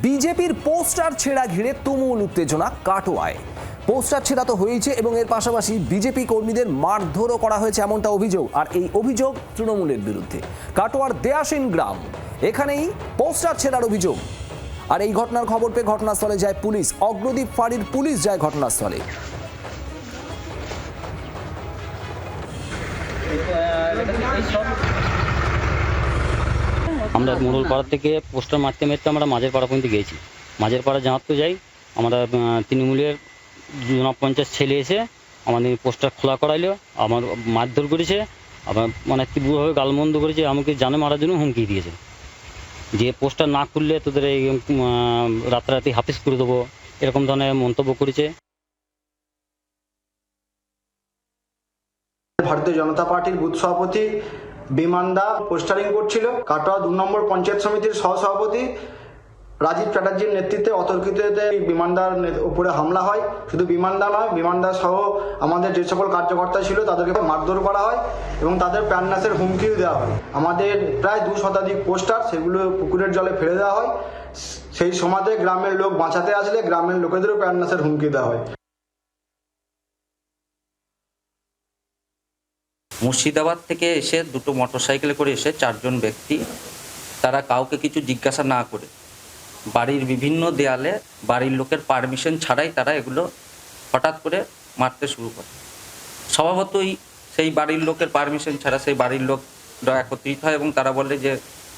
বিজেপির পোস্টার ছেঁড়া ঘিরে তুমুল উত্তেজনা কাটোয়ায়। পোস্টার ছেঁড়া তো হয়েছে এবং এর পাশাপাশি বিজেপি কর্মীদের মারধরও করা হয়েছে এমনটা অভিযোগ, আর এই অভিযোগ তৃণমূলের বিরুদ্ধে। কাটোয়ার দেয়াসিন গ্রাম, এখানেই পোস্টার ছেঁড়ার অভিযোগ। আর এই ঘটনার খবর পেয়ে ঘটনাস্থলে যায় পুলিশ। অগ্রদীপ ফাঁড়ির পুলিশ যায় ঘটনাস্থলে। আমরা মোড়ল পাড়া থেকে পোস্টার মারতে মারতে আমরা মাঝের পাড়া পর্যন্ত গিয়েছি। মাঝের পাড়া জানাতে যাই, আমরা তৃণমূলের জনাব পঞ্চায়েত ছেলে এসে আমাদের পোস্টার খোলা করাইলো, আমার মারধর করেছে, আবার মানে তীব্রভাবে গালমন্দ করেছে, আমাকে জানে মারার জন্য হুমকি দিয়েছে যে পোস্টার না খুললে তোদের এই রাতারাতি হাফিজ করে দেবো, এরকম ধরনের মন্তব্য করেছে। ভারতীয় জনতা পার্টির বুথ সভাপতি বিমানদা পোস্টারিং করছিল। কাটোয়া 2 নম্বর পঞ্চায়েত সমিতির সহসভাপতি রাজীব চ্যাটার্জির নেতৃত্বে অতর্কিততে বিমানদার উপরে হামলা হয়। শুধু বিমানদা নয়, বিমানদা সহ আমাদের যে সকল কার্যকর্তা ছিল তাদেরকে মারধর করা হয় এবং তাদের প্রাণনাশের হুমকিও দেওয়া হয়। আমাদের প্রায় 2 শতাধিক পোস্টার সেগুলো পুকুরের জলে ফেলে দেওয়া হয়। সেই সমাজে গ্রামের লোক বাঁচাতে আসলে গ্রামের লোকেদেরও প্রাণনাশের হুমকি দেওয়া হয়। মুর্শিদাবাদ থেকে এসে 2টো মোটরসাইকেলে করে এসে 4 জন ব্যক্তি, তারা কাউকে কিছু জিজ্ঞাসা না করে বাড়ির বিভিন্ন দেয়ালে বাড়ির লোকের পারমিশন ছাড়াই তারা এগুলো হঠাৎ করে মারতে শুরু করে। স্বভাবতই সেই বাড়ির লোকের পারমিশন ছাড়া সেই বাড়ির লোকরা একত্রিত হয় এবং তারা বলে যে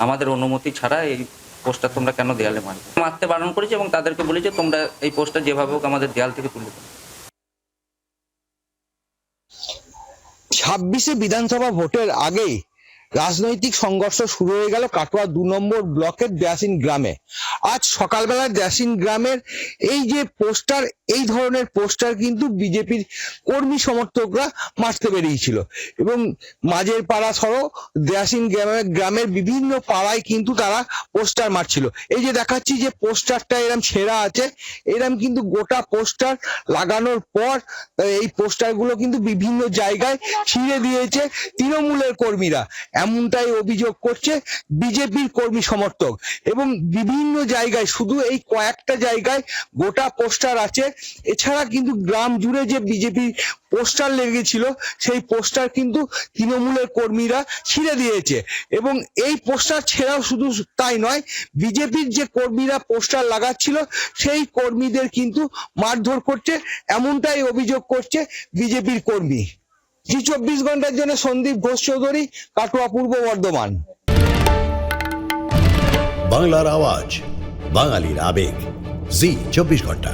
আমাদের অনুমতি ছাড়া এই পোস্টার তোমরা কেন দেয়ালে মারবে। মারতে বারণ করেছে এবং তাদেরকে বলেছে তোমরা এই পোস্টার যেভাবে হোক আমাদের দেয়াল থেকে তুলে দেবে। 26শে বিধানসভা ভোটের আগেই রাজনৈতিক সংঘর্ষ শুরু হয়ে গেল কাটোয়া 2 নম্বর ব্লকের দেয়াসিন গ্রামে। আজ সকালবেলা দেয়াসিন গ্রামের এই যে পোস্টার, এই ধরনের পোস্টার কিন্তু বিজেপির কর্মী সমর্থকরা মারতে বেরিয়েছিল এবং মাঝের পাড়া সহ দেয়াসিন গ্রামের বিভিন্ন পাড়ায় কিন্তু তারা পোস্টার মারছিল। এই যে দেখাচ্ছি যে পোস্টারটা এরম ছেঁড়া আছে, এরম কিন্তু গোটা পোস্টার লাগানোর পর এই পোস্টারগুলো কিন্তু বিভিন্ন জায়গায় ছিঁড়ে দিয়েছে তৃণমূলের কর্মীরা, এমনটাই অভিযোগ করছে বিজেপির কর্মী সমর্থক। এবং বিভিন্ন জায়গায়, শুধু এই কয়েকটা জায়গায় গোটা পোস্টার আছে, এছাড়া কিন্তু গ্রাম জুড়ে যে বিজেপি পোস্টার লেগেছিল সেই পোস্টার কিন্তু তৃণমূলের কর্মীরা ছিঁড়ে দিয়েছে। এবং এই পোস্টার ছেড়াও শুধু তাই নয়, বিজেপির যে কর্মীরা পোস্টার লাগাচ্ছিল সেই কর্মীদের কিন্তু মারধর করছে, এমনটাই অভিযোগ করছে বিজেপির কর্মী। জি 24 ঘন্টার জন্য সন্দীপ ঘোষ চৌধুরী, কাটোয়া, পূর্ব বর্ধমান। বাংলার আওয়াজ, বাঙালির আবেগ, জি 24 ঘন্টা।